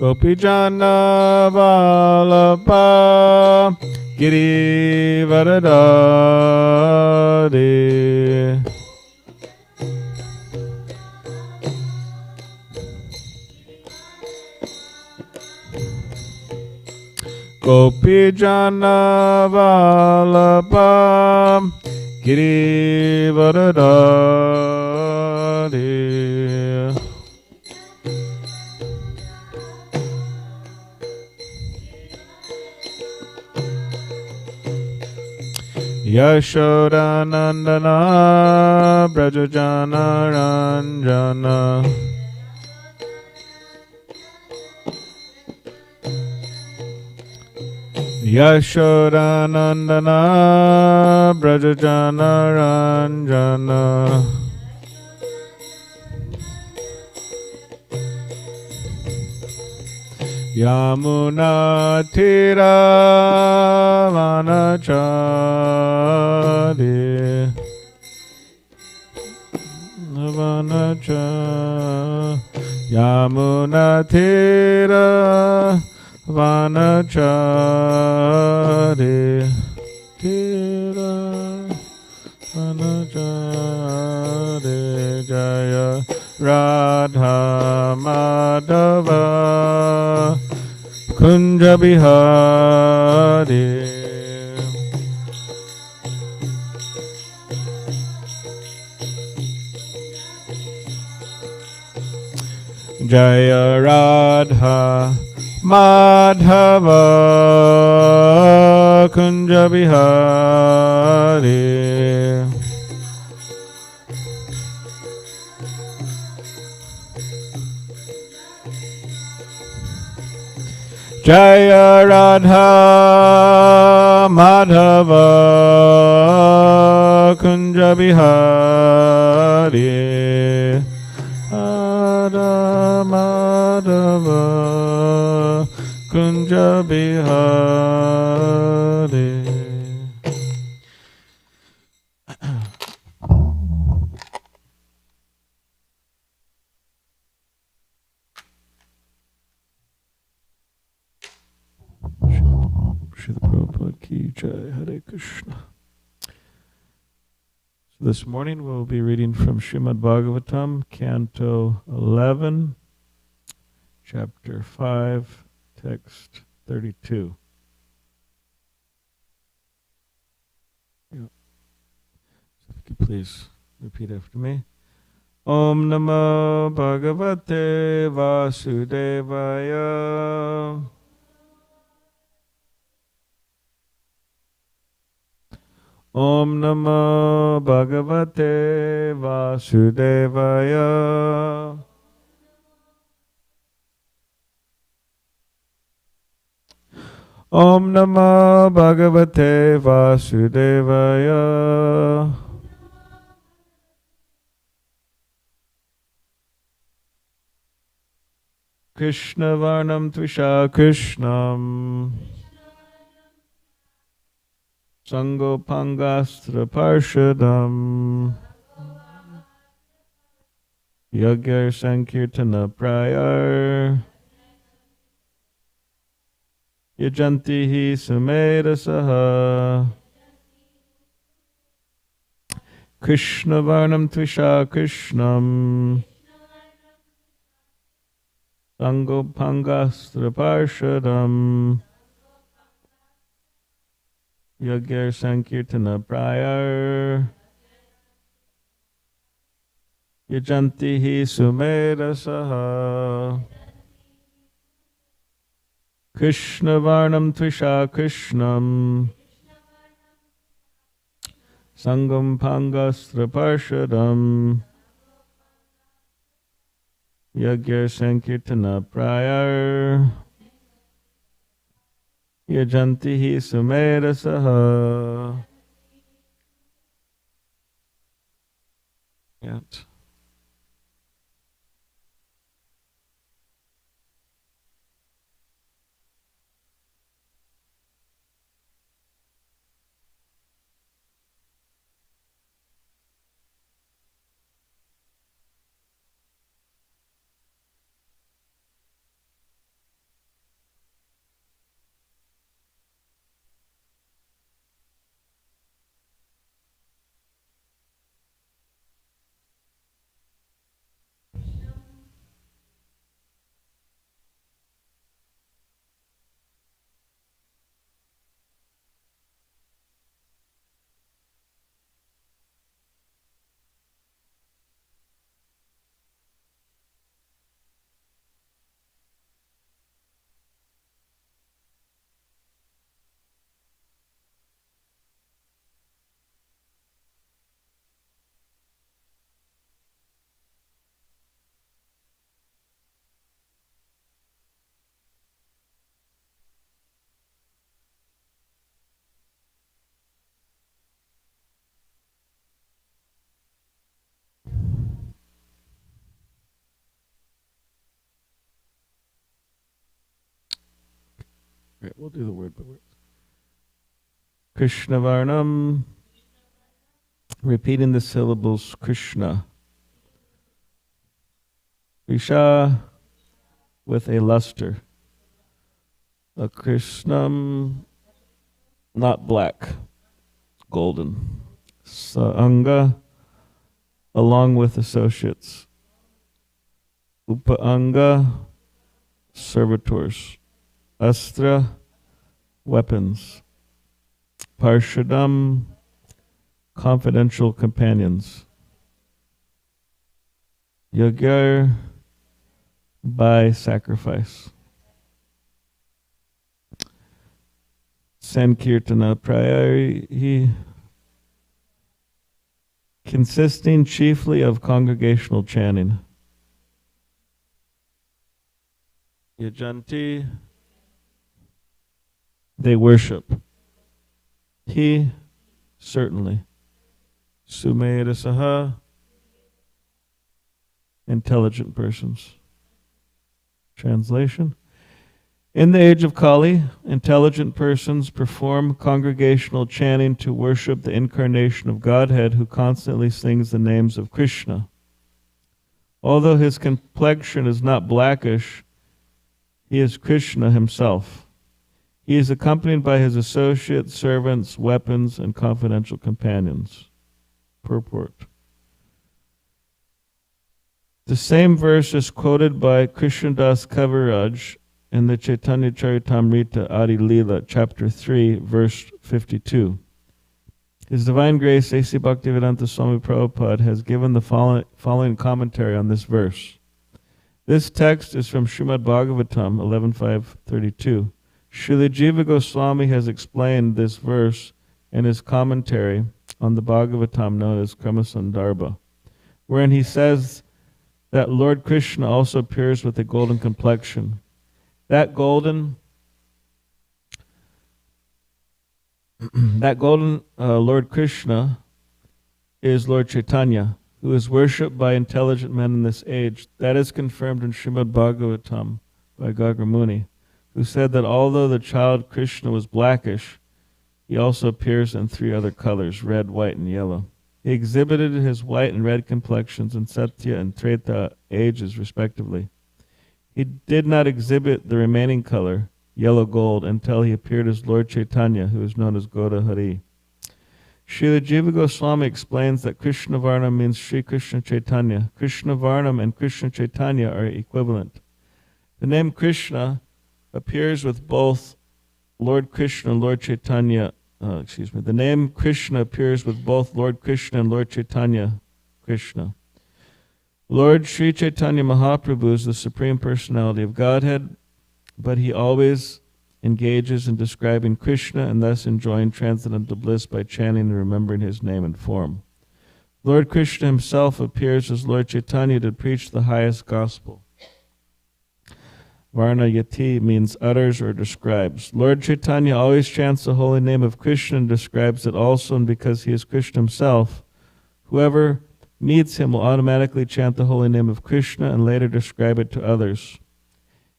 Gopijana Vallabha Girivaradari Gopijana Vallabha Girivaradari Yashodanandana Brajajana Ranjana Yashodanandana Brajajana Ranjana Yamuna Tira Vanachari Yamuna Tira Vanachari Tira Vanachari Jaya Radha Madhava Kunja Bihari Jaya Radha Madhava Kunja Bihari Jaya Radha Madhava Kunja Bihari Radha Madhava Kunja Bihari. Srila Prabhupada Ki Jai. Hare Krishna. So this morning we'll be reading from Srimad Bhagavatam, Canto 11, Chapter 5, Text 32. Yeah. So if you could please repeat after me. Om Namo Bhagavate Vasudevaya. Om Namo Bhagavate Vasudevaya. Om Namo Bhagavate Vasudevaya. Krishna Varnam Tvisha Krishnam Sangopangastra Parshadam Yagya Sankirtana Prayar Yajantihi Sumedhasaha Krishna Varnam Tvisha Krishnam Sangopangastra Parshadam Yagya Sankirtana Prayar Yajantihi Sumedhasaha Krishna Varnam Tvisha Krishnam Sangam Pangastra Parshadam Yagya Sankirtana Prayar Yajantihi Sumedhasaha. Yet. Okay, we'll do the word by word. Krishna Varnam, repeating the syllables Krishna. Visha, with a luster. A Krishnam, not black, golden. Saanga, along with associates. Upaanga, servitors. Astra, weapons. Parshadam, confidential companions. Yagyar, by sacrifice. Sankirtana Prayari, consisting chiefly of congregational chanting. Yajanti, they worship. He, certainly. Sumedhasaha, intelligent persons. Translation. In the age of Kali, intelligent persons perform congregational chanting to worship the incarnation of Godhead who constantly sings the names of Krishna. Although his complexion is not blackish, he is Krishna himself. He is accompanied by his associates, servants, weapons, and confidential companions. Purport. The same verse is quoted by Krishnadas Kaviraj in the Chaitanya Charitamrita Adi Leela, chapter 3, verse 52. His Divine Grace, A.C. Bhaktivedanta Swami Prabhupada, has given the following commentary on this verse. This text is from Srimad Bhagavatam 11.5.32. Srila Jiva Goswami has explained this verse in his commentary on the Bhagavatam known as Kramasandarbha, wherein he says that Lord Krishna also appears with a golden complexion. That golden Lord Krishna is Lord Chaitanya, who is worshipped by intelligent men in this age. That is confirmed in Srimad Bhagavatam by Gagramuni, who said that although the child Krishna was blackish, he also appears in 3 other colors, red, white, and yellow. He exhibited his white and red complexions in Satya and Treta ages, respectively. He did not exhibit the remaining color, yellow gold, until he appeared as Lord Chaitanya, who is known as Goda Hari. Srila Jiva Goswami explains that Krishna Varnam means Sri Krishna Chaitanya. Krishna Varnam and Krishna Chaitanya are equivalent. The name Krishna appears with both Lord Krishna and Lord Chaitanya. The name Krishna appears with both Lord Krishna and Lord Chaitanya Krishna. Lord Sri Chaitanya Mahaprabhu is the Supreme Personality of Godhead, but he always engages in describing Krishna and thus enjoying transcendental bliss by chanting and remembering his name and form. Lord Krishna himself appears as Lord Chaitanya to preach the highest gospel. Varna Yati means utters or describes. Lord Chaitanya always chants the holy name of Krishna and describes it also, and because he is Krishna himself, whoever meets him will automatically chant the holy name of Krishna and later describe it to others.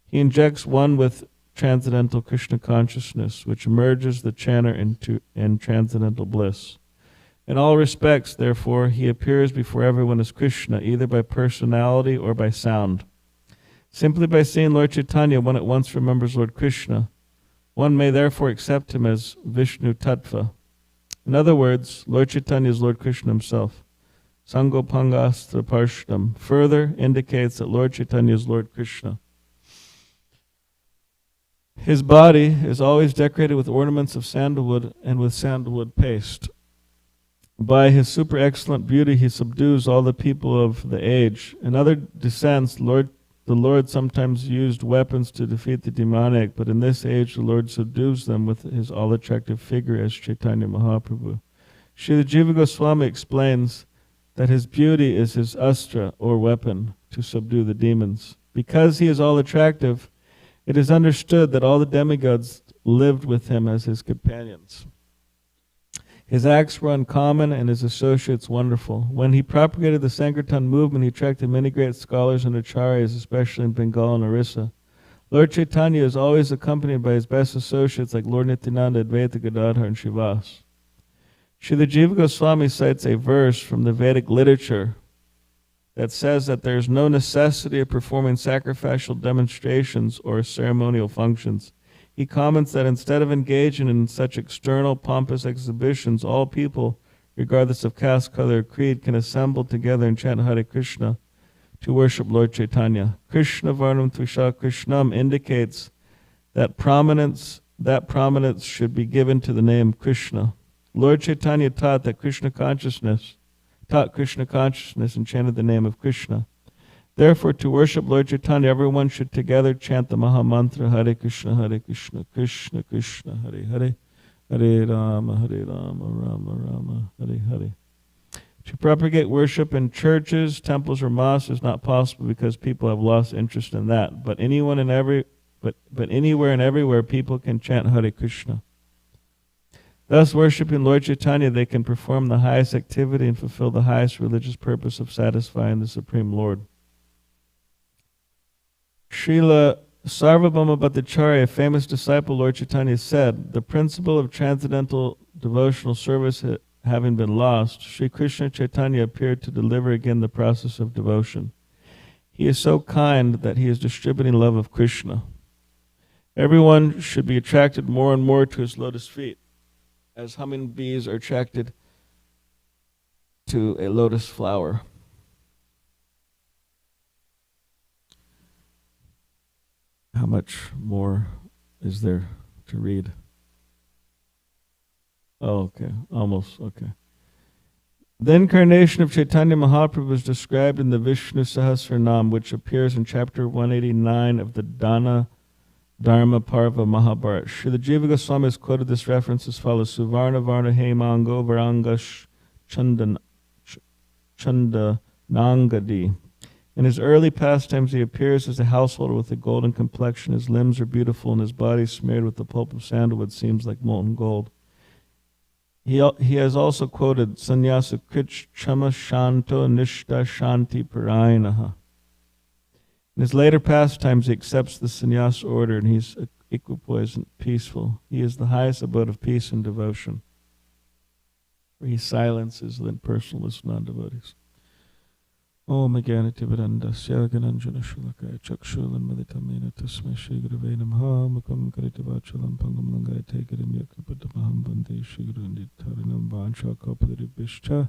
He injects one with transcendental Krishna consciousness, which merges the chanter in transcendental bliss. In all respects, therefore, he appears before everyone as Krishna, either by personality or by sound. Simply by seeing Lord Chaitanya, one at once remembers Lord Krishna. One may therefore accept him as Vishnu Tattva. In other words, Lord Chaitanya is Lord Krishna himself. Sangopangastra Parshadam further indicates that Lord Chaitanya is Lord Krishna. His body is always decorated with ornaments of sandalwood and with sandalwood paste. By his super excellent beauty, he subdues all the people of the age. In other descents, the Lord sometimes used weapons to defeat the demoniac, but in this age the Lord subdues them with his all-attractive figure as Chaitanya Mahaprabhu. Srila Jiva Goswami explains that his beauty is his astra, or weapon, to subdue the demons. Because he is all-attractive, it is understood that all the demigods lived with him as his companions. His acts were uncommon and his associates wonderful. When he propagated the Sankirtan movement, he attracted many great scholars and acharyas, especially in Bengal and Orissa. Lord Chaitanya is always accompanied by his best associates like Lord Nityananda, Advaita Gadadhar, and Srivas. Srila Jiva Goswami cites a verse from the Vedic literature that says that there is no necessity of performing sacrificial demonstrations or ceremonial functions. He comments that instead of engaging in such external pompous exhibitions, all people, regardless of caste, color, or creed, can assemble together and chant Hare Krishna to worship Lord Chaitanya. Krishna Varnam Tvisha Krishnam indicates that prominence should be given to the name Krishna. Lord Chaitanya taught Krishna consciousness and chanted the name of Krishna. Therefore, to worship Lord Chaitanya, everyone should together chant the Maha Mantra, Hare Krishna, Krishna Krishna, Hare Hare, Hare Rama, Rama Rama, Hare Hare. To propagate worship in churches, temples, or mosques is not possible because people have lost interest in that. But anywhere and everywhere, people can chant Hare Krishna. Thus, worshiping Lord Chaitanya, they can perform the highest activity and fulfill the highest religious purpose of satisfying the Supreme Lord. Srila Sarvabhauma Bhattacharya, a famous disciple of Lord Chaitanya, said, the principle of transcendental devotional service having been lost, Sri Krishna Chaitanya appeared to deliver again the process of devotion. He is so kind that he is distributing love of Krishna. Everyone should be attracted more and more to his lotus feet, as humming bees are attracted to a lotus flower. How much more is there to read? Oh, okay. Almost, okay. The incarnation of Chaitanya Mahaprabhu is described in the Vishnu Sahasranam, which appears in chapter 189 of the Dana Dharma Parva Mahabharata. Srila Jiva Goswami has quoted this reference as follows: Suvarna Varna Hemango Varangash Chandanangadi. In his early pastimes, he appears as a householder with a golden complexion. His limbs are beautiful, and his body smeared with the pulp of sandalwood seems like molten gold. He has also quoted Sannyasa Krich Chama Shanto Nishta Shanti Parayanaha. In his later pastimes, he accepts the sannyasa order, and he's equipoised and peaceful. He is the highest abode of peace and devotion, where he silences the impersonalist non-devotees. Om Jnanativarandasya Gananjana Shulakaya Chakshulan Maditamena Tasmai Shri Gurave Namaha Mukam Karitavachalam Pangam Langayate Garim Yakapadamaham Bande Shri Gurunditarinam Vansha Kapadiribhishcha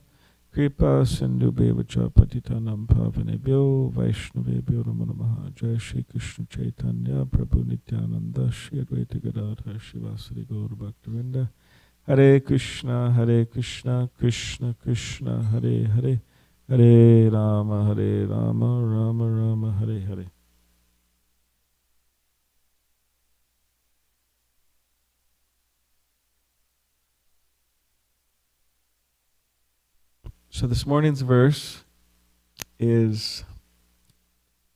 Kripa Sindhubevacha Patitanam Pavanebhyo Vaishnavebhyo Namo Namaha. Jai Shri Krishna Chaitanya Prabhu Nityananda Shri Advaita Gadadhar Shivasari Gaur Bhaktivinoda. Hare Krishna, Krishna Krishna, Hare Hare, Hare Rama, Rama Rama, Hare Hare. So this morning's verse is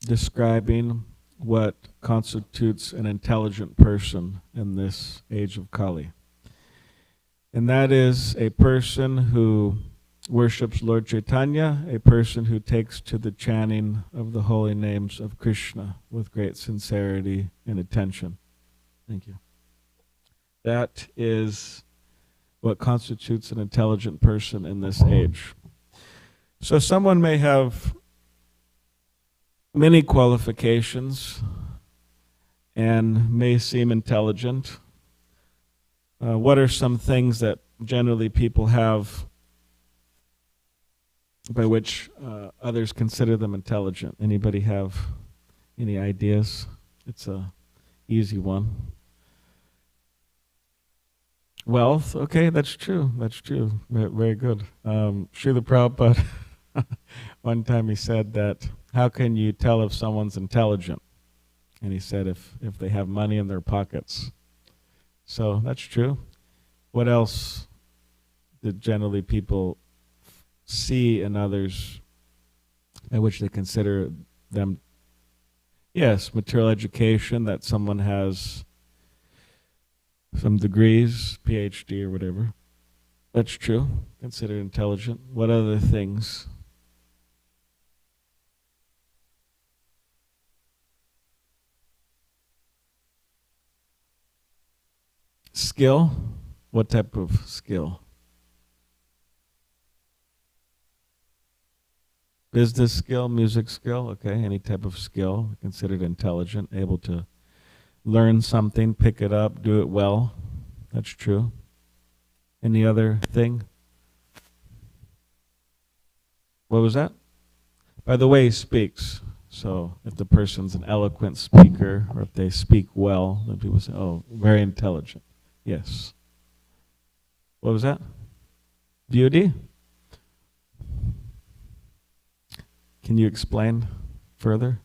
describing what constitutes an intelligent person in this age of Kali. And that is a person who worships Lord Chaitanya, a person who takes to the chanting of the holy names of Krishna with great sincerity and attention. Thank you. That is what constitutes an intelligent person in this age. So someone may have many qualifications and may seem intelligent. What are some things that generally people have by which others consider them intelligent? Anybody have any ideas? It's a easy one. Wealth, okay, that's true. Very good. Srila Prabhupada, one time he said that, how can you tell if someone's intelligent? And he said if they have money in their pockets. So that's true. What else did generally people see in others by which they consider them? Yes, material education, that someone has some degrees, PhD or whatever. That's true. Considered intelligent. What other things? Skill? What type of skill? Business skill, music skill, okay, any type of skill considered intelligent, able to learn something, pick it up, do it well. That's true. Any other thing? What was that? By the way he speaks. So if the person's an eloquent speaker, or if they speak well, then people say, oh, very intelligent. Yes. What was that? Beauty? Can you explain further?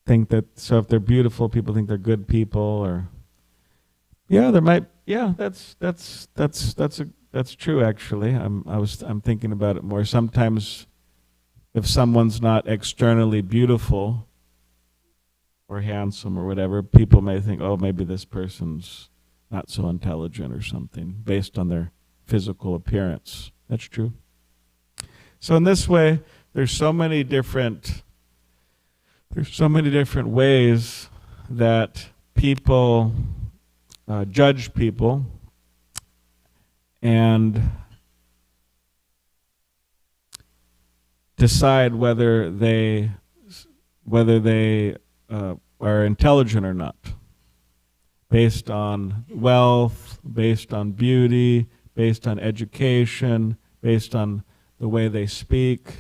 Think that, so if they're beautiful, people think they're good people, or yeah, there might, yeah, that's true actually. I'm thinking about it more. Sometimes if someone's not externally beautiful or handsome or whatever, people may think, oh, maybe this person's not so intelligent or something, based on their physical appearance. That's true. So in this way, there's so many different ways that people judge people and decide whether they are intelligent or not, based on wealth, based on beauty, based on education, based on the way they speak,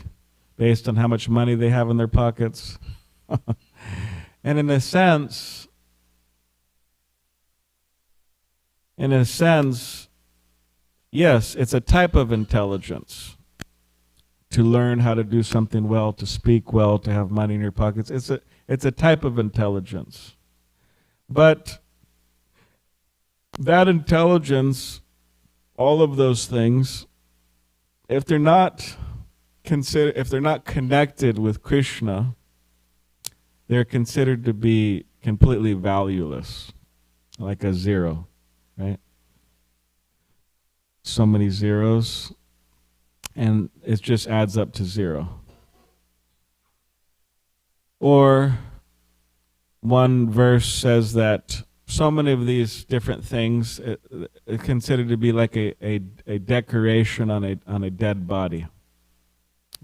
based on how much money they have in their pockets. And in a sense, yes, it's a type of intelligence to learn how to do something well, to speak well, to have money in your pockets. It's a type of intelligence. But that intelligence, all of those things, if they're not connected with Krishna, they're considered to be completely valueless, like a zero, right? So many zeros, and it just adds up to zero. Or one verse says that so many of these different things are considered to be like a decoration on a dead body.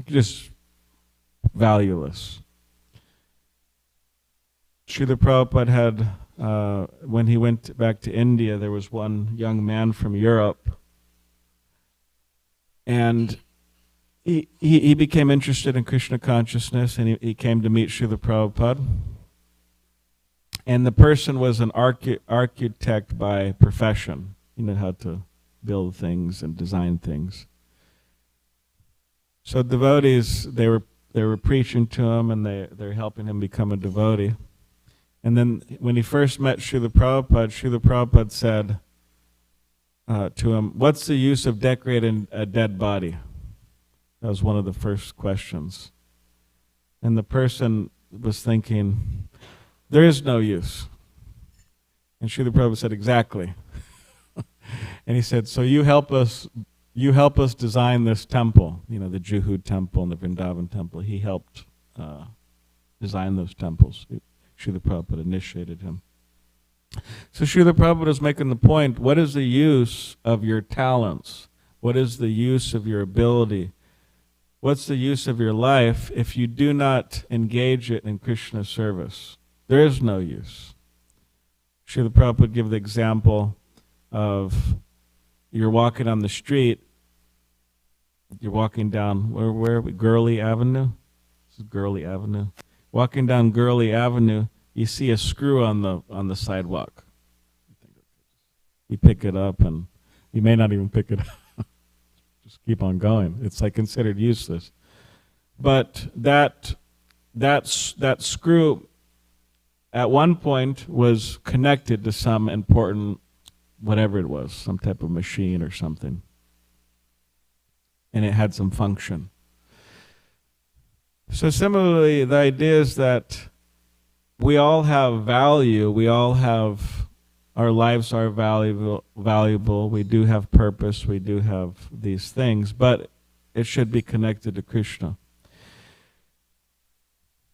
Just valueless. Srila Prabhupada had, when he went back to India, there was one young man from Europe, and he became interested in Krishna consciousness, and he came to meet Srila Prabhupada. And the person was an architect by profession. He knew how to build things and design things. So devotees, they were preaching to him, and they're helping him become a devotee. And then when he first met Srila Prabhupada said to him, "What's the use of decorating a dead body?" That was one of the first questions. And the person was thinking, there is no use. And Srila Prabhupada said, exactly. And he said, so you help us design this temple, the Juhu temple and the Vrindavan temple. He helped design those temples. Srila Prabhupada initiated him. So Srila Prabhupada is making the point, what is the use of your talents? What is the use of your ability? What's the use of your life if you do not engage it in Krishna service? There is no use. Srila Prabhupada gave the example of you're walking on the street, you're walking down, where are we? Gurley Avenue? This is Gurley Avenue. Walking down Gurley Avenue, you see a screw on the sidewalk. You pick it up, and you may not even pick it up. Just keep on going. It's like considered useless. But that screw at one point was connected to some important, whatever it was, some type of machine or something. And it had some function. So similarly, the idea is that we all have value. We all have, our lives are valuable. We do have purpose. We do have these things. But it should be connected to Krishna.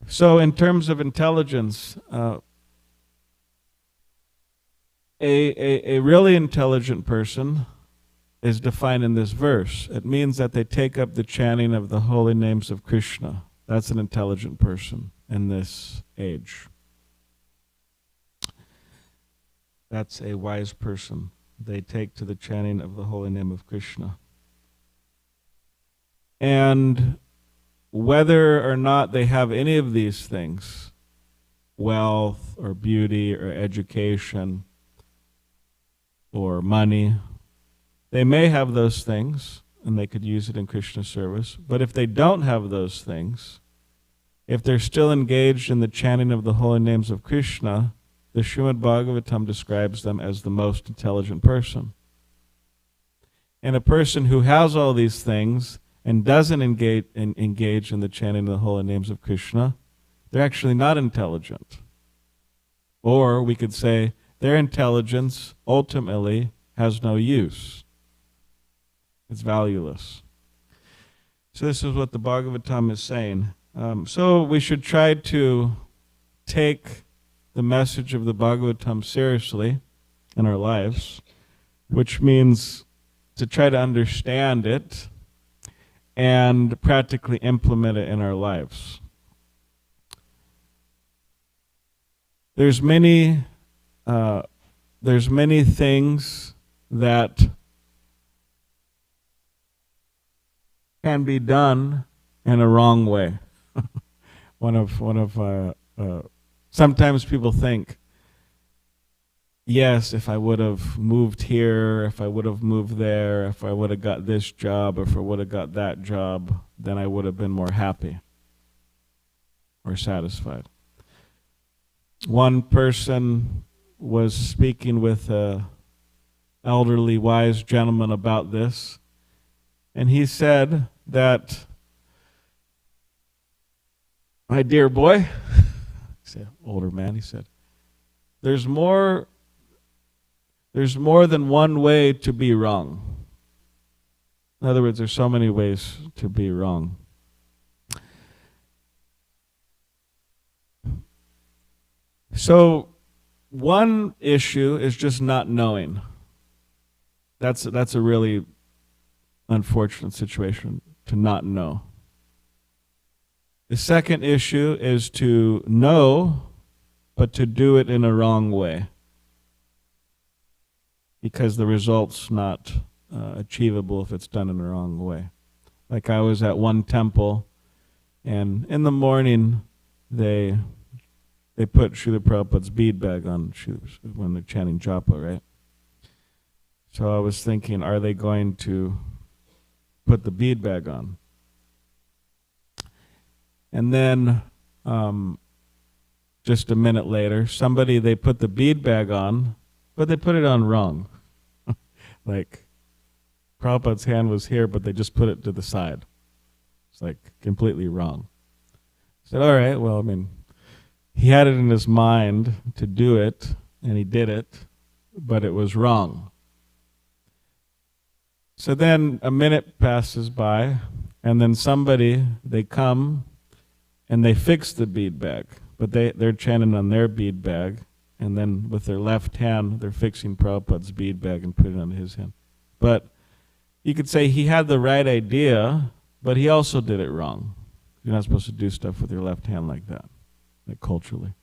So in terms of intelligence, a really intelligent person is defined in this verse. It means that they take up the chanting of the holy names of Krishna. That's an intelligent person in this age. That's a wise person. They take to the chanting of the holy name of Krishna. And whether or not they have any of these things, wealth or beauty or education or money, they may have those things and they could use it in Krishna service. But if they don't have those things, if they're still engaged in the chanting of the holy names of Krishna, the Srimad Bhagavatam describes them as the most intelligent person. And a person who has all these things and doesn't engage in the chanting of the holy names of Krishna, they're actually not intelligent. Or we could say their intelligence ultimately has no use. It's valueless. So this is what the Bhagavatam is saying. So we should try to take the message of the Bhagavatam seriously in our lives, which means to try to understand it and practically implement it in our lives. There's many things that can be done in a wrong way. Sometimes people think, yes, if I would have moved here, if I would have moved there, if I would have got this job, if I would have got that job, then I would have been more happy or satisfied. One person was speaking with an elderly, wise gentleman about this, and he said that, my dear boy, he's an older man, he said, there's more than one way to be wrong. In other words, there's so many ways to be wrong. So one issue is just not knowing. That's a really unfortunate situation, to not know. The second issue is to know, but to do it in a wrong way, because the result's not achievable if it's done in the wrong way. Like I was at one temple, and in the morning they put Srila Prabhupada's bead bag on when they're chanting japa, right? So I was thinking, are they going to put the bead bag on? And then just a minute later, they put the bead bag on, but they put it on wrong. Like Prabhupada's hand was here, but they just put it to the side. It's like completely wrong. I said, all right, well, I mean, he had it in his mind to do it, and he did it, but it was wrong. So then a minute passes by, and then they come, and they fix the bead bag. But they're chanting on their bead bag, and then with their left hand, they're fixing Prabhupada's bead bag and putting it on his hand. But you could say he had the right idea, but he also did it wrong. You're not supposed to do stuff with your left hand like that, like culturally.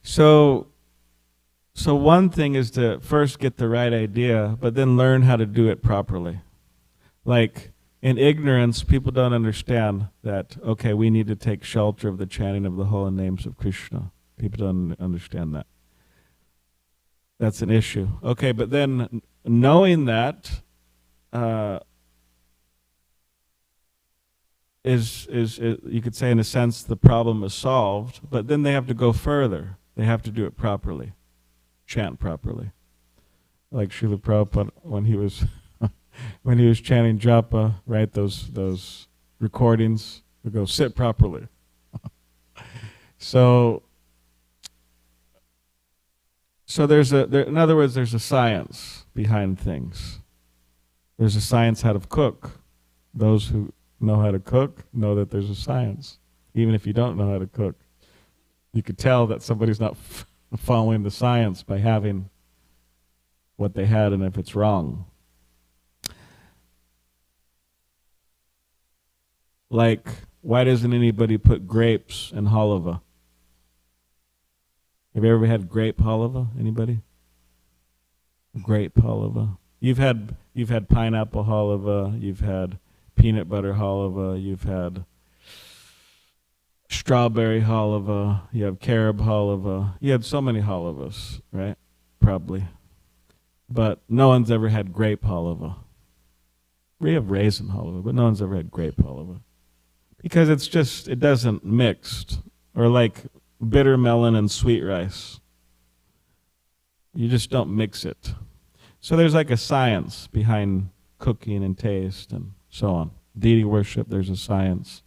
So one thing is to first get the right idea, but then learn how to do it properly. Like in ignorance, people don't understand that, okay, we need to take shelter of the chanting of the holy names of Krishna. People don't understand that. That's an issue. Okay, but then knowing that is you could say in a sense the problem is solved, but then they have to go further. They have to do it properly, chant properly. Like Srila Prabhupada when he was chanting japa, right? Those recordings would go, sit properly. So So in other words, there's a science behind things. There's a science how to cook. Those who know how to cook know that there's a science. Even if you don't know how to cook, you could tell that somebody's not following the science by having what they had, and if it's wrong. Like, why doesn't anybody put grapes in halava? Have you ever had grape halava? Anybody? Grape halava. You've had pineapple halava. You've had peanut butter halava. You've had strawberry halava. You have carob halava. You had so many halavas, right? Probably. But no one's ever had grape halava. We have raisin halava, but no one's ever had grape halava. Because it doesn't mix. Or like bitter melon and sweet rice. You just don't mix it. So there's like a science behind cooking and taste and so on. Deity worship, there's a science.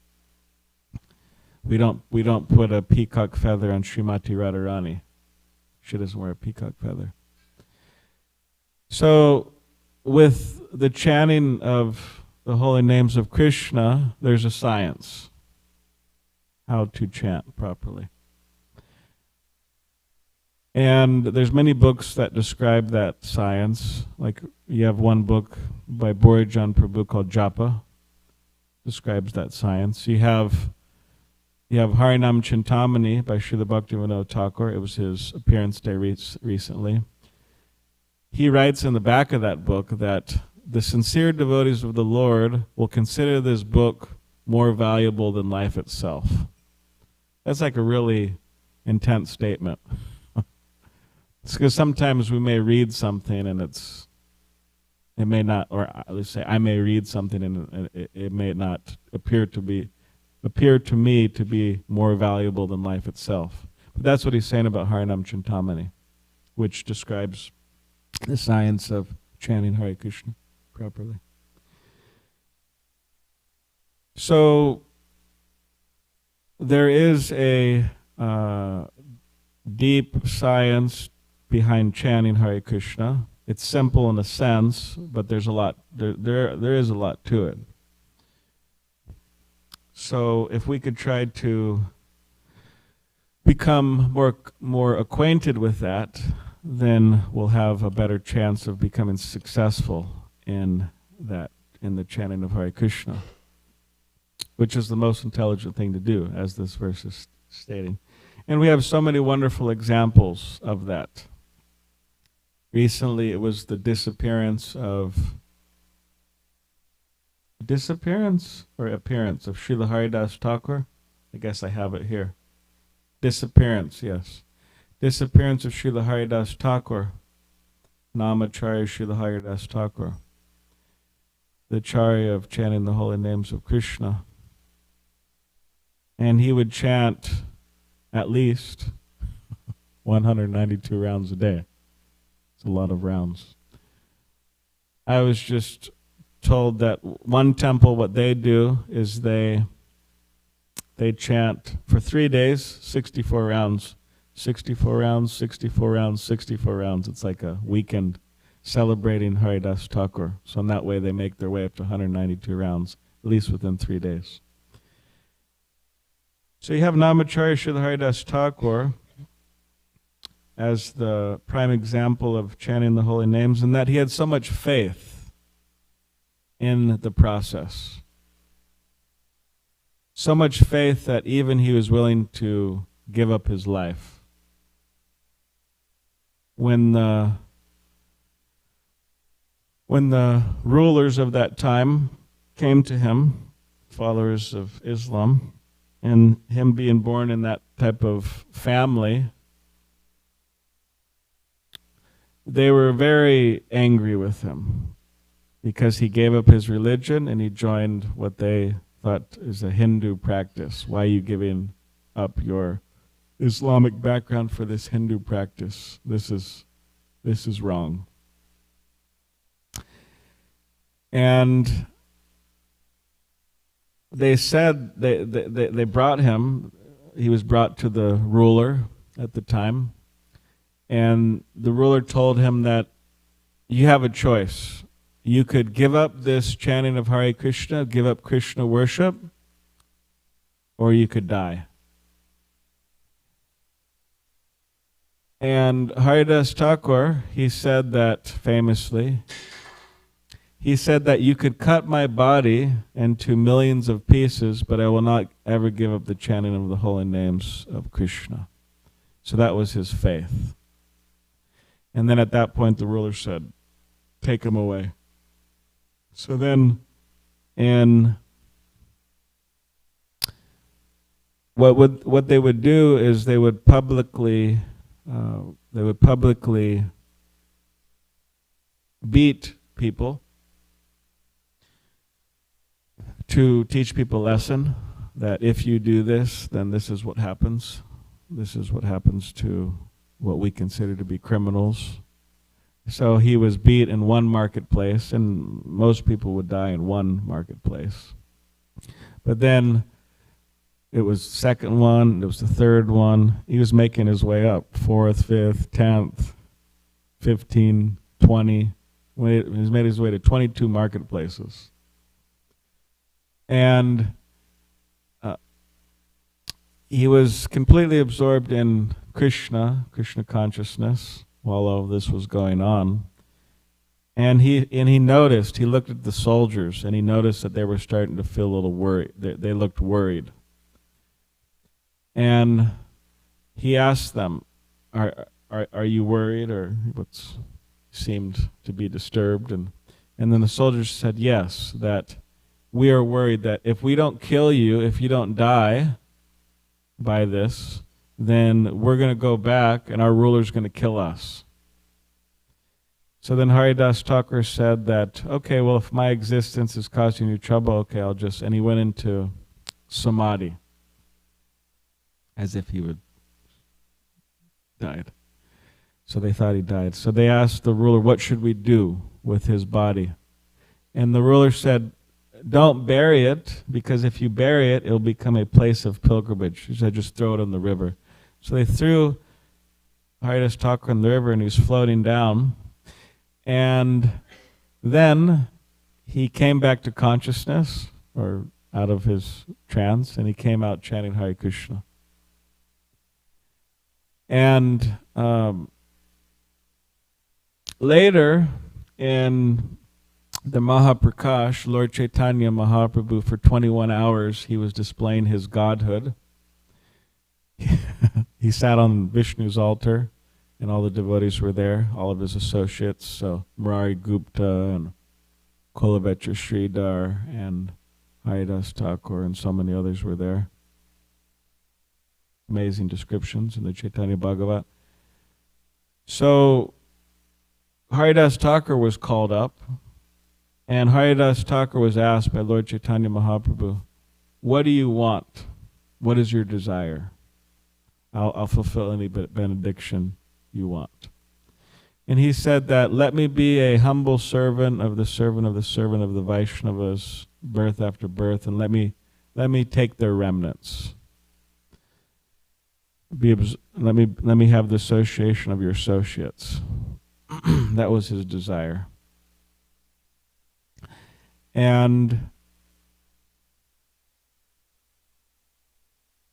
We don't put a peacock feather on Srimati Radharani. She doesn't wear a peacock feather. So with the chanting of the holy names of Krishna, there's a science. How to chant properly. And there's many books that describe that science. Like you have one book by Borijan Prabhu called Japa, describes that science. You have Harinam Chintamani by Srila Bhaktivinoda Thakur. It was his appearance day recently. He writes in the back of that book that the sincere devotees of the Lord will consider this book more valuable than life itself. That's like a really intense statement. It's because sometimes we may read something and it may not, or let's say I may read something and it may not appear to me to be more valuable than life itself. But that's what he's saying about Harinam Chintamani, which describes the science of chanting Hare Krishna properly. So there is a deep science behind chanting Hare Krishna. It's simple in a sense, but there's a lot. There is a lot to it. So if we could try to become more acquainted with that, then we'll have a better chance of becoming successful in the chanting of Hare Krishna, which is the most intelligent thing to do, as this verse is stating. And we have so many wonderful examples of that. Recently, it was the disappearance or appearance of Srila Haridas Thakur. I guess I have it here. Disappearance, yes. Disappearance of Srila Haridas Thakur, Namacharya Srila Haridas Thakur, the Charya of chanting the holy names of Krishna. And he would chant at least 192 rounds a day. It's a lot of rounds. I was just told that one temple, what they do is they chant for 3 days, 64 rounds. 64 rounds, 64 rounds, 64 rounds. It's like a weekend celebrating Haridas Thakur. So in that way they make their way up to 192 rounds, at least within 3 days. So you have Namacharya Srila Haridas Thakur as the prime example of chanting the holy names, and that he had so much faith in the process. So much faith that even he was willing to give up his life. When the rulers of that time came to him, followers of Islam, and him being born in that type of family, they were very angry with him because he gave up his religion and he joined what they thought is a Hindu practice. Why are you giving up your Islamic background for this Hindu practice? This is wrong. And they said they brought him. He was brought to the ruler at the time, And the ruler told him that you have a choice. You could give up this chanting of Hare Krishna, give up Krishna worship, or you could die. And Haridas Thakur, he said that famously, he said that you could cut my body into millions of pieces, but I will not ever give up the chanting of the holy names of Krishna. So that was his faith. And then at that point the ruler said, take him away. So then what they would do is they would publicly beat people to teach people a lesson that if you do this, then this is what happens. This is what happens to what we consider to be criminals. So he was beat in one marketplace, and most people would die in one marketplace. But then it was the second one, it was the third one. He was making his way up, 4th, 5th, 10th, 15, 20. He's made his way to 22 marketplaces. And he was completely absorbed in Krishna consciousness while all of this was going on. And he noticed, he looked at the soldiers, and he noticed that they were starting to feel a little worried. They looked worried. And he asked them, are you worried, or what's seemed to be disturbed? And then the soldiers said, yes, that we are worried that if we don't kill you, if you don't die by this, then we're going to go back and our ruler's going to kill us. So then Haridas Thakur said that, okay, well, if my existence is causing you trouble, okay, and he went into samadhi, as if he would died. So they thought he died. So they asked the ruler, what should we do with his body? And the ruler said, don't bury it, because if you bury it, it'll become a place of pilgrimage. He said, just throw it in the river. So they threw Haridas Thakur in the river, and he was floating down. And then he came back to consciousness, or out of his trance, and he came out chanting Hare Krishna. And later in the Mahaprakash, Lord Chaitanya Mahaprabhu, for 21 hours, he was displaying his godhood. He sat on Vishnu's altar, and all the devotees were there, all of his associates, so Murari Gupta and Kolavetra Sridhar and Haridas Thakur and so many others were there. Amazing descriptions in the Chaitanya Bhagavat. So Haridas Thakur was called up, and Haridas Thakur was asked by Lord Chaitanya Mahaprabhu, what do you want? What is your desire? I'll fulfill any benediction you want. And he said that, let me be a humble servant of the servant of the servant of the Vaishnavas, birth after birth, and let me take their remnants. Let me have the association of your associates. That was his desire. And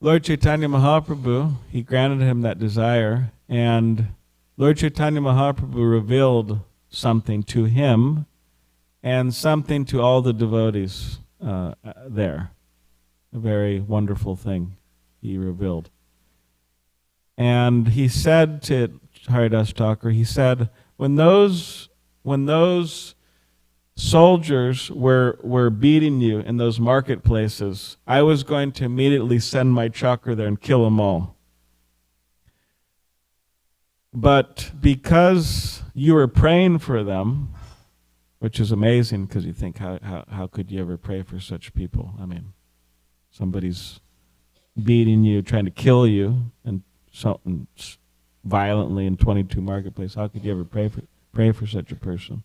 Lord Chaitanya Mahaprabhu, he granted him that desire, and Lord Chaitanya Mahaprabhu revealed something to him and something to all the devotees there. A very wonderful thing he revealed. And he said to Haridas Thakur, he said, when those soldiers were beating you in those marketplaces, I was going to immediately send my chakra there and kill them all. But because you were praying for them, which is amazing, because you think, how could you ever pray for such people? I mean, somebody's beating you, trying to kill you, and something violently in 22 marketplaces. How could you ever pray for such a person?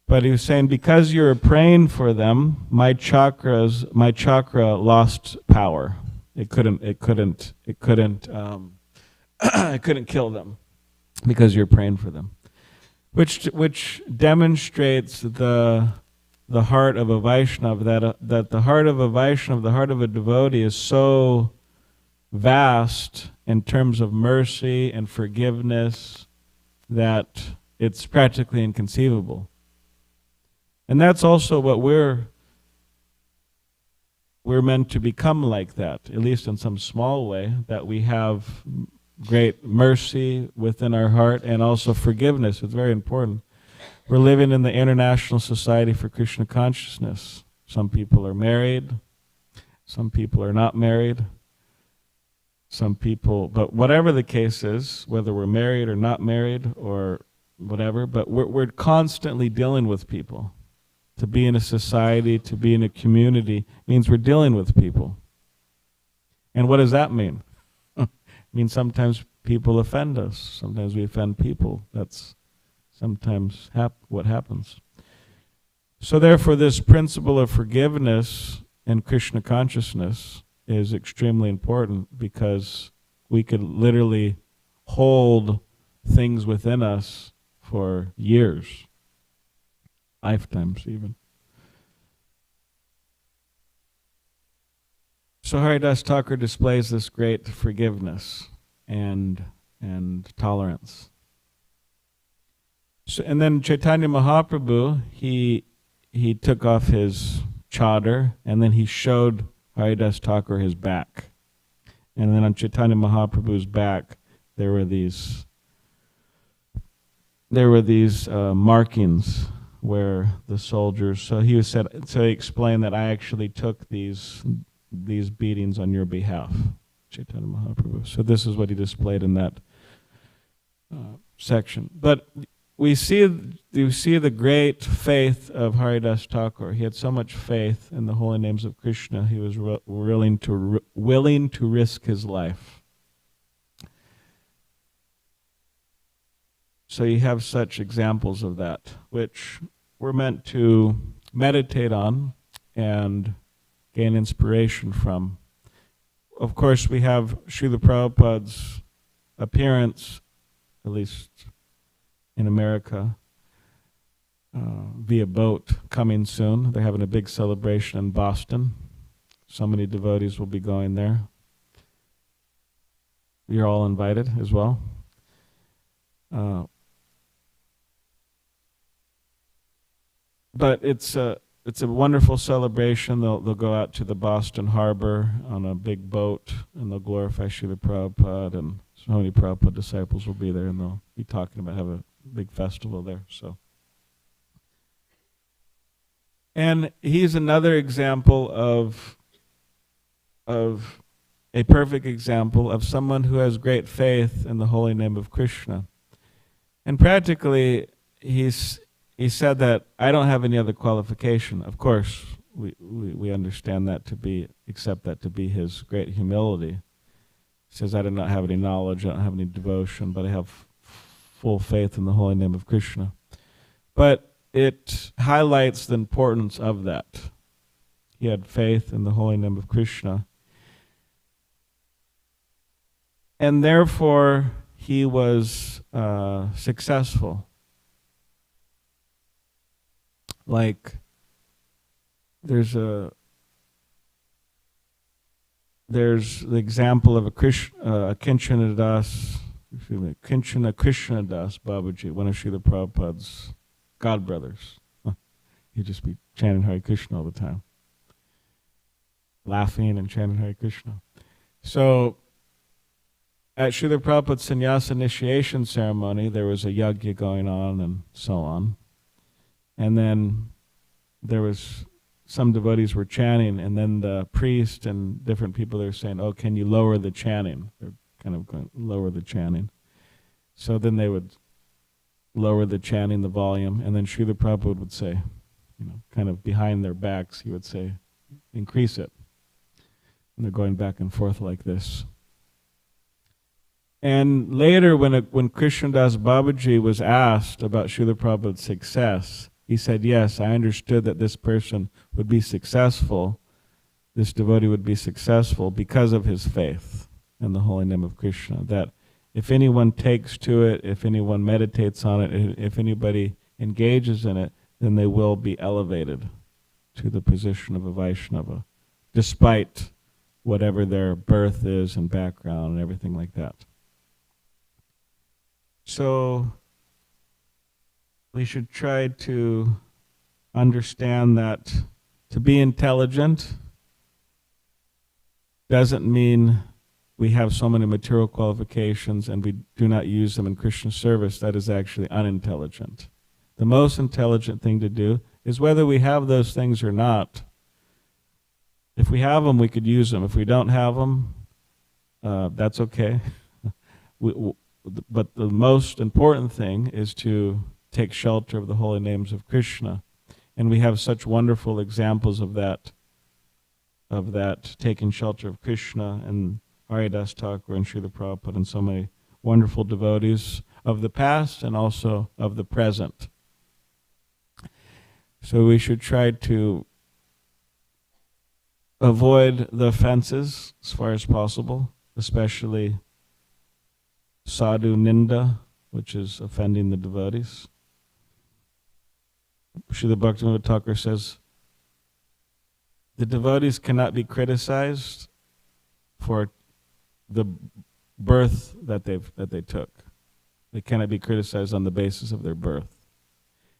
But he was saying, because you were praying for them, my chakra lost power. It couldn't kill them. because you're praying for them. Which demonstrates the heart of a Vaishnava, that the heart of a Vaishnava, the heart of a devotee is so vast in terms of mercy and forgiveness that it's practically inconceivable. And that's also what we're meant to become, like that, at least in some small way, that we have great mercy within our heart and also forgiveness. It's very important. We're living in the International Society for Krishna Consciousness. Some people are married, some people are not married, some people, but whatever the case is, whether we're married or not married or whatever, but we're constantly dealing with people. To be in a society, to be in a community, means we're dealing with people. And what does that mean? It means sometimes people offend us. Sometimes we offend people. That's sometimes what happens. So therefore, this principle of forgiveness in Krishna consciousness is extremely important, because we could literally hold things within us for years. Lifetimes even. So Haridas Thakur displays this great forgiveness and tolerance. So, and then Chaitanya Mahaprabhu, he took off his chadar, and then he showed Haridas Thakur his back. And then on Chaitanya Mahaprabhu's back, there were these markings where the soldiers. So he explained that I actually took these beatings on your behalf, Chaitanya Mahaprabhu. So this is what he displayed in that section. But you see the great faith of Haridas Thakur. He had so much faith in the holy names of Krishna. He was willing to risk his life. So you have such examples of that, which we're meant to meditate on and gain inspiration from. Of course, we have Srila Prabhupada's appearance, at least in America, via boat, coming soon. They're having a big celebration in Boston. So many devotees will be going there. You're all invited as well. But it's a wonderful celebration. They'll go out to the Boston Harbor on a big boat, and they'll glorify Srila Prabhupada, and so many Prabhupada disciples will be there, and they'll be talking about, have a big festival there. And he's another example of a perfect example of someone who has great faith in the holy name of Krishna. And practically, he said that I don't have any other qualification. Of course, we understand that accept that to be his great humility. He says, I do not have any knowledge, I don't have any devotion, but I have full faith in the holy name of Krishna. But it highlights the importance of that. He had faith in the holy name of Krishna. And therefore, he was successful. Like, there's the example of a Kinchana Das Babaji, one of Srila Prabhupada's godbrothers. He'd just be chanting Hare Krishna all the time, laughing and chanting Hare Krishna. So, at Srila Prabhupada's sannyasa initiation ceremony, there was a yajna going on and so on. And then there was, some devotees were chanting, and then the priest and different people, they're saying, oh, can you lower the chanting? They're kind of going, lower the chanting. So then they would lower the chanting, the volume, and then Srila Prabhupada would say, kind of behind their backs, he would say, increase it. And they're going back and forth like this. And later, when Krishnadas Babaji was asked about Srila Prabhupada's success, he said, yes, I understood that this person would be successful, this devotee would be successful because of his faith in the holy name of Krishna, that if anyone takes to it, if anyone meditates on it, if anybody engages in it, then they will be elevated to the position of a Vaishnava, despite whatever their birth is and background and everything like that. So we should try to understand that to be intelligent doesn't mean we have so many material qualifications and we do not use them in Krishna service. That is actually unintelligent. The most intelligent thing to do is whether we have those things or not. If we have them, we could use them. If we don't have them, that's okay. But the most important thing is to take shelter of the holy names of Krishna. And we have such wonderful examples of that taking shelter of Krishna, and Haridas Thakur and Srila Prabhupada and so many wonderful devotees of the past and also of the present. So we should try to avoid the offenses as far as possible, especially sadhu ninda, which is offending the devotees. Srila Bhaktivinoda Thakur says, the devotees cannot be criticized for the birth that they took. They cannot be criticized on the basis of their birth.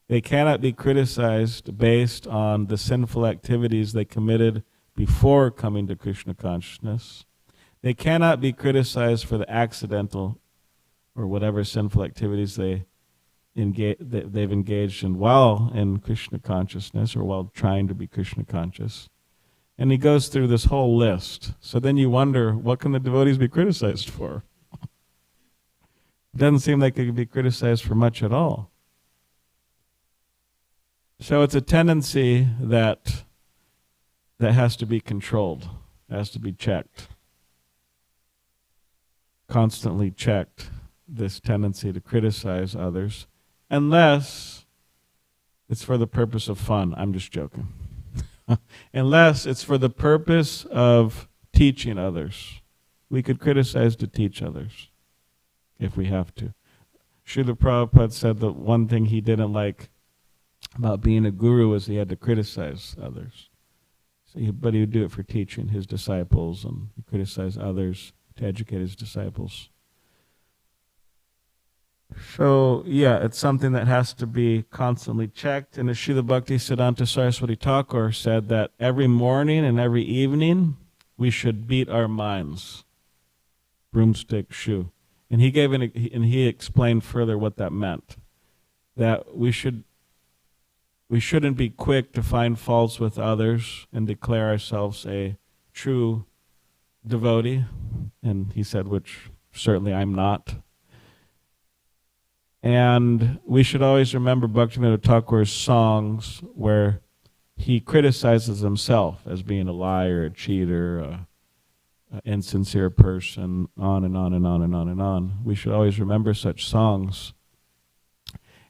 They cannot be criticized based on the sinful activities they committed before coming to Krishna consciousness. They cannot be criticized for the accidental or whatever sinful activities they've engaged in while in Krishna consciousness or while trying to be Krishna conscious. And he goes through this whole list. So then you wonder, what can the devotees be criticized for? It doesn't seem like they could be criticized for much at all. So it's a tendency that has to be controlled, has to be checked. Constantly checked, this tendency to criticize others, unless it's for the purpose of fun. I'm just joking. Unless it's for the purpose of teaching others. We could criticize to teach others, if we have to. Srila Prabhupada said that one thing he didn't like about being a guru was he had to criticize others. But he would do it for teaching his disciples, and he criticized others to educate his disciples. So, yeah, it's something that has to be constantly checked. And as Srila Bhaktisiddhanta Saraswati Thakur said, that every morning and every evening we should beat our minds. Broomstick shoe. And he explained further what that meant. That we shouldn't be quick to find faults with others and declare ourselves a true devotee. And he said, which certainly I'm not. And we should always remember Bhaktivinoda Thakur's songs where he criticizes himself as being a liar, a cheater, an insincere person, on and on and on and on and on. We should always remember such songs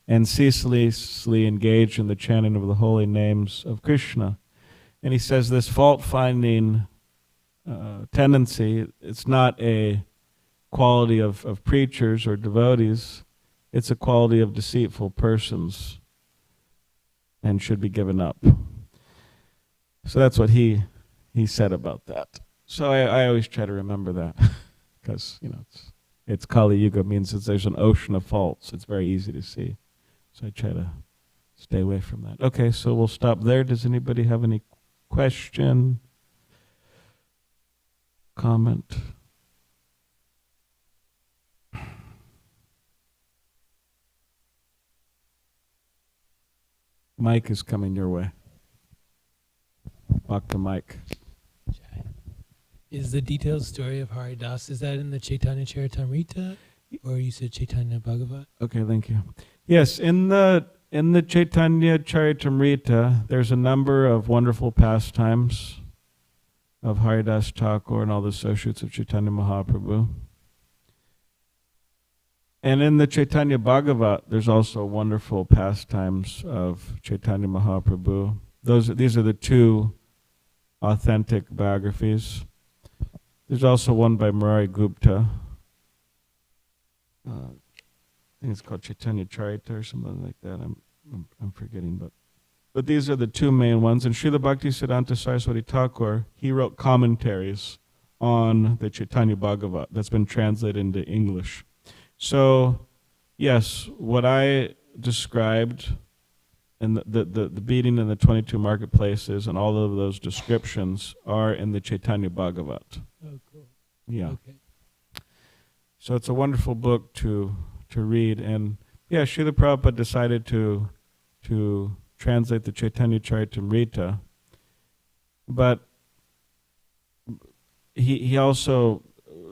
and ceaselessly engage in the chanting of the holy names of Krishna. And he says this fault-finding tendency, it's not a quality of preachers or devotees, it's a quality of deceitful persons and should be given up. So that's what he said about that. So I always try to remember that because, it's Kali Yuga, means that there's an ocean of faults. It's very easy to see. So I try to stay away from that. Okay, so we'll stop there. Does anybody have any question, comment? Mike is coming your way. Walk the mic. Is the detailed story of Haridas, is that in the Chaitanya Charitamrita, or you said Chaitanya Bhagavat? Okay, thank you. Yes, in the Chaitanya Charitamrita, there's a number of wonderful pastimes of Haridas Thakur and all the associates of Chaitanya Mahaprabhu. And in the Chaitanya Bhagavat, there's also wonderful pastimes of Chaitanya Mahaprabhu. These are the two authentic biographies. There's also one by Murari Gupta. I think it's called Chaitanya Charita or something like that. I'm forgetting, but these are the two main ones. And Srila Bhaktisiddhanta Saraswati Thakur, he wrote commentaries on the Chaitanya Bhagavat that's been translated into English. So, yes, what I described and the beating in the 22 marketplaces and all of those descriptions are in the Chaitanya Bhagavat. Oh, cool. Yeah. Okay. So it's a wonderful book to read. And yeah, Srila Prabhupada decided to translate the Chaitanya Charitamrita, but he also,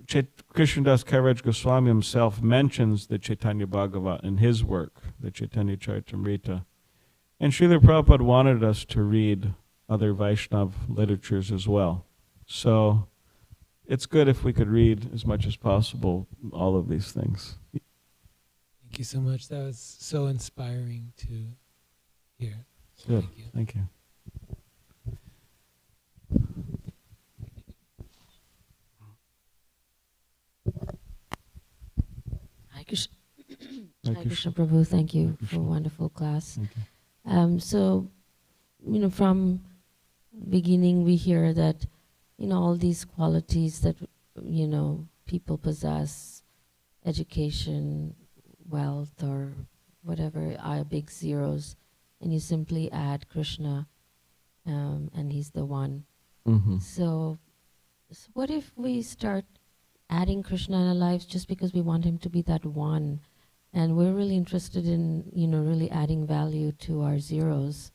Krishnadas Kaviraj Goswami himself mentions the Chaitanya Bhagavat in his work, the Chaitanya Charitamrita. And Srila Prabhupada wanted us to read other Vaishnava literatures as well. So it's good if we could read as much as possible all of these things. Thank you so much. That was so inspiring to hear. So Good. Thank you. Thank you. Hi Krishna. Hi, Hi Krishna Prabhu. Thank you for a wonderful class. Thank you. So, from beginning we hear that, all these qualities that, people possess, education, wealth, or whatever, are big zeros, and you simply add Krishna, and he's the one. Mm-hmm. So what if we start adding Krishna in our lives just because we want him to be that one, and we're really interested in, really adding value to our zeros,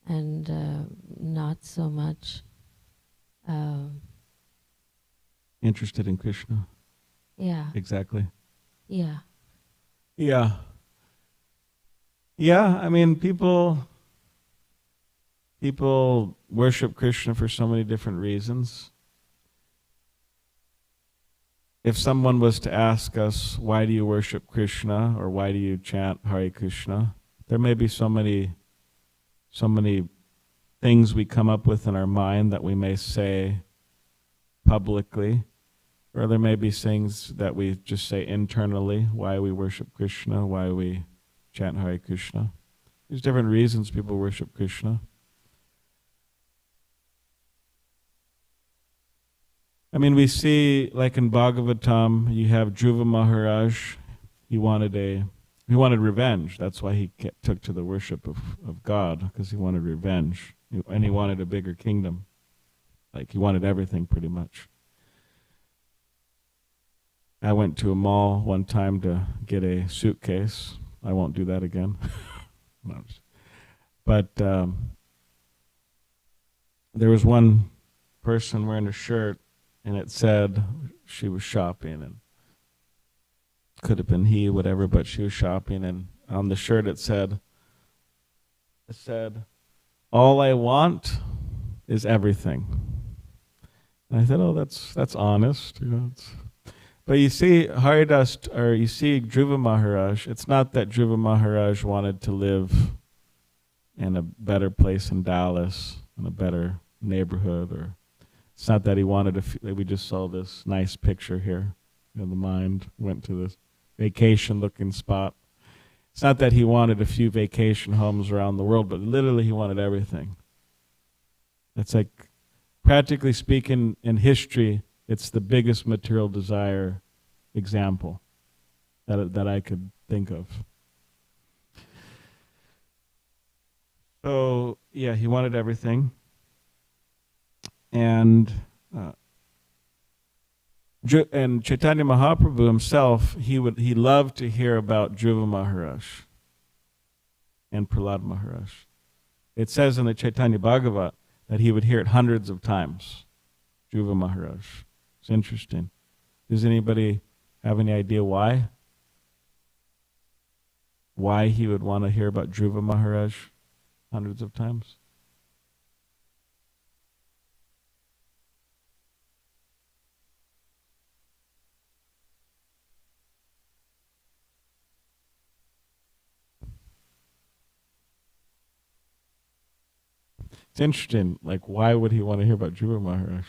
and not so much Interested in Krishna. yeah. Exactly. Yeah. Yeah. Yeah, I mean, people worship Krishna for so many different reasons. If someone was to ask us, why do you worship Krishna, or why do you chant Hare Krishna, there may be so many things we come up with in our mind that we may say publicly, or there may be things that we just say internally, why we worship Krishna, why we chant Hare Krishna. There's different reasons people worship Krishna. I mean, we see, like in Bhagavatam, you have Dhruva Maharaj. He wanted revenge. That's why he took to the worship of God, because he wanted revenge. And he wanted a bigger kingdom. Like, he wanted everything, pretty much. I went to a mall one time to get a suitcase. I won't do that again. But there was one person wearing a shirt, and it said she was shopping, and could have been he, whatever, but she was shopping, and on the shirt it said, all I want is everything. And I thought, oh, that's honest, But you see Haridas, or you see Dhruva Maharaj, it's not that Dhruva Maharaj wanted to live in a better place in Dallas, in a better neighborhood, or it's not that he wanted we just saw this nice picture here. The mind went to this vacation-looking spot. It's not that he wanted a few vacation homes around the world, but literally he wanted everything. It's like, practically speaking, in history, it's the biggest material desire example that I could think of. So, yeah, he wanted everything. And Chaitanya Mahaprabhu himself, he loved to hear about Dhruva Maharaj and Prahlad Maharaj. It says in the Chaitanya Bhagavat that he would hear it hundreds of times, Dhruva Maharaj. It's interesting. Does anybody have any idea why? Why he would want to hear about Dhruva Maharaj hundreds of times? It's interesting, like, why would he want to hear about Dhruva Maharaj?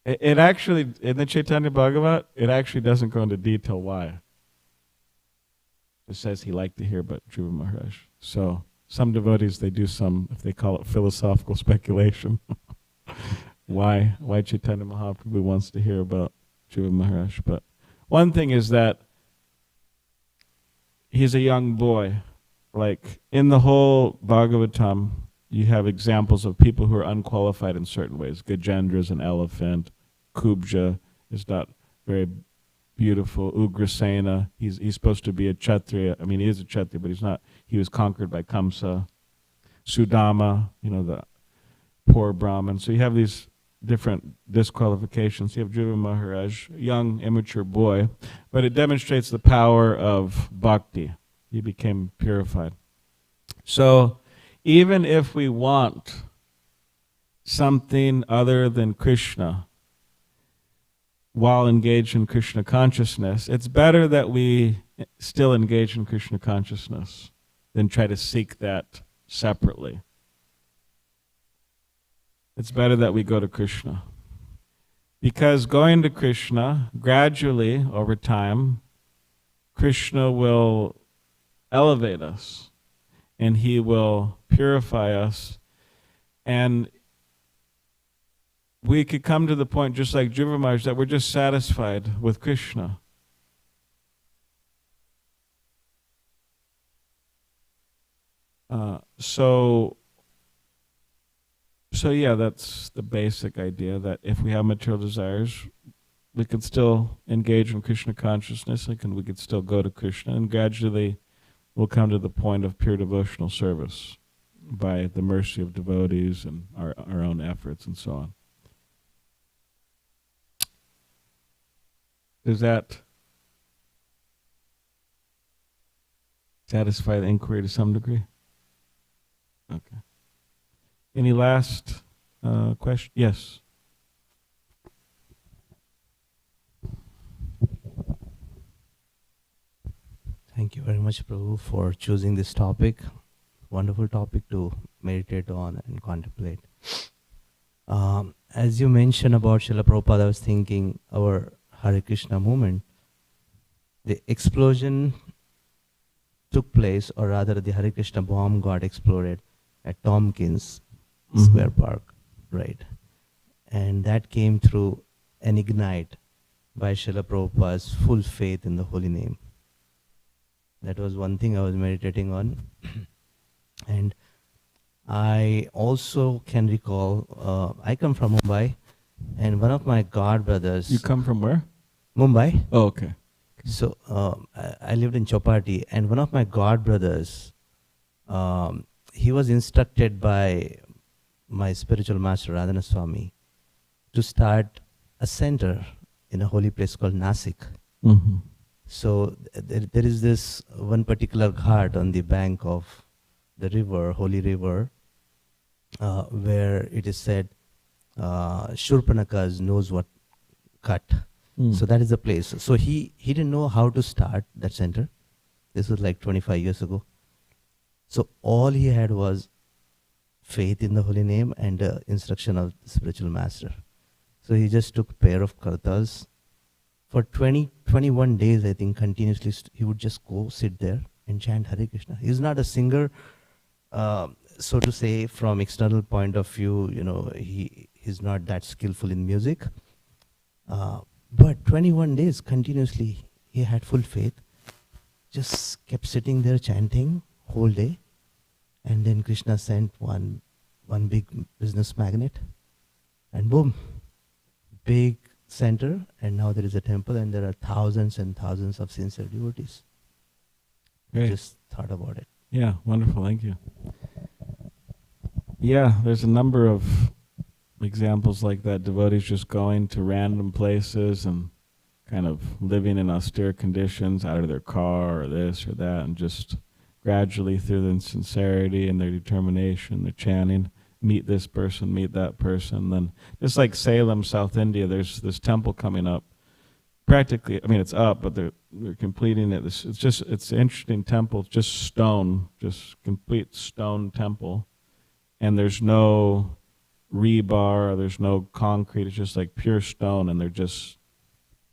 It actually, in the Chaitanya Bhagavat, it actually doesn't go into detail why. It says he liked to hear about Dhruva Maharaj. So some devotees, they do some, if they call it philosophical speculation, why Chaitanya Mahaprabhu wants to hear about Dhruva Maharaj. But one thing is that he's a young boy. Like in the whole Bhagavatam, you have examples of people who are unqualified in certain ways. Gajendra is an elephant. Kubja is not very beautiful. Ugrasena, he's supposed to be a Kshatriya. I mean, he is a Kshatriya, but he's not. He was conquered by Kamsa. Sudama, the poor Brahmin. So you have these different disqualifications. You have Dhruva Maharaj, a young, immature boy, but it demonstrates the power of bhakti. He became purified. So even if we want something other than Krishna while engaged in Krishna consciousness, it's better that we still engage in Krishna consciousness than try to seek that separately. It's better that we go to Krishna. Because going to Krishna, gradually, over time, Krishna will elevate us, and he will purify us, and we could come to the point, just like Dhruva Maharaj, that we're just satisfied with Krishna. So yeah, that's the basic idea, that if we have material desires, we can still engage in Krishna consciousness, and we could still go to Krishna, and gradually we'll come to the point of pure devotional service by the mercy of devotees and our own efforts and so on. Does that satisfy the inquiry to some degree? Okay. Any last question? Yes. Thank you very much, Prabhu, for choosing this topic. Wonderful topic to meditate on and contemplate. As you mentioned about Srila Prabhupada, I was thinking our Hare Krishna movement, the explosion took place, or rather the Hare Krishna bomb got exploded at Tompkins Square Park, right? And that came through an ignite by Srila Prabhupada's full faith in the holy name. That was one thing I was meditating on. And I also can recall, I come from Mumbai, and one of my god brothers... You come from where? Mumbai. Oh, okay. So I lived in Chopati, and one of my god brothers, he was instructed by my spiritual master Radhana Swami to start a center in a holy place called Nasik. Mm-hmm. So there is this one particular ghat on the bank of the river, holy river, where it is said Shurpanaka's knows what cut. So that is the place. So he didn't know how to start that center. This was like 25 years ago. So all he had was faith in the holy name and instruction of the spiritual master. So he just took a pair of kartas. For 21 days, I think, continuously, he would just go sit there and chant Hare Krishna. He's not a singer, so to say, from external point of view, he's not that skillful in music. But 21 days continuously, he had full faith, just kept sitting there chanting whole day. And then Krishna sent one big business magnate, and boom, big center, and now there is a temple, and there are thousands and thousands of sincere devotees. Great. Just thought about it. Yeah, wonderful. Thank you. Yeah, there's a number of examples like that. Devotees just going to random places and kind of living in austere conditions out of their car or this or that, and just gradually through their sincerity and their determination, their chanting, meet this person, meet that person. Then just like Salem, South India, there's this temple coming up. Practically, I mean, it's up, but they're completing it. It's an interesting temple. It's just stone, just complete stone temple. And there's no rebar, there's no concrete, it's just like pure stone, and they're just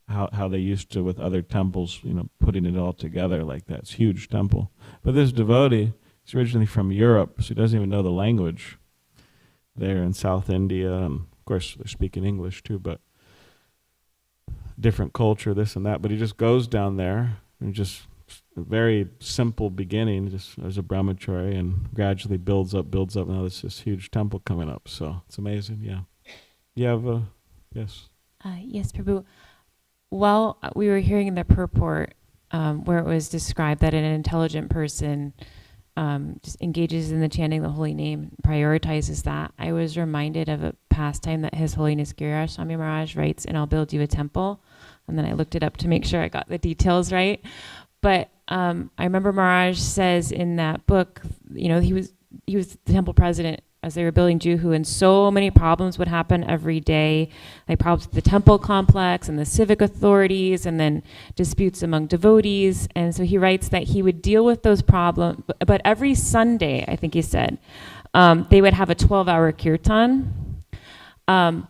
how they used to with other temples, putting it all together like that. It's a huge temple. But this devotee, he's originally from Europe, so he doesn't even know the language. There in South India, and of course they're speaking English too, but different culture, this and that. But he just goes down there, and just a very simple beginning, just as a brahmachari, and gradually builds up. Now there's this huge temple coming up, so it's amazing. Yeah. You have yes. Yes, Prabhu. Well, we were hearing the purport where it was described that an intelligent person just engages in the chanting of the holy name, prioritizes that. I was reminded of a pastime that His Holiness Giriraj Swami Maharaj writes, and I'll build you a temple. And then I looked it up to make sure I got the details right. But I remember Maharaj says in that book, he was the temple president as they were building Juhu, and so many problems would happen every day, like problems with the temple complex and the civic authorities, and then disputes among devotees. And so he writes that he would deal with those problems, but every Sunday, I think he said, they would have a 12-hour kirtan.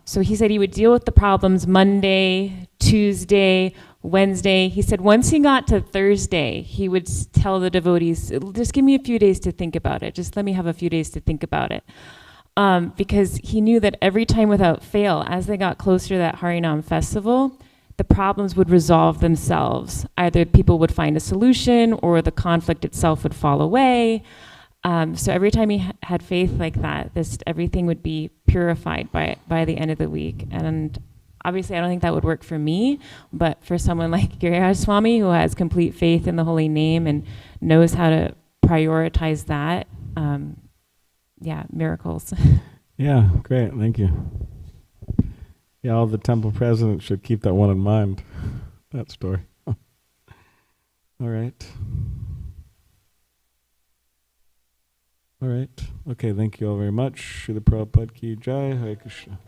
So he said he would deal with the problems Monday, Tuesday, Wednesday. He said once he got to Thursday, he would tell the devotees, just give me a few days to think about it. Just let me have a few days to think about it. Because he knew that every time without fail, as they got closer to that Harinam festival, the problems would resolve themselves. Either people would find a solution or the conflict itself would fall away. So every time he had faith like that, everything would be purified by the end of the week. And obviously, I don't think that would work for me, but for someone like Giriraj Swami, who has complete faith in the holy name and knows how to prioritize that, miracles. Yeah, great, thank you. Yeah, all the temple presidents should keep that one in mind, that story. All right. All right. Okay, thank you all very much. Srila Prabhupada ki jai. Hare Krishna.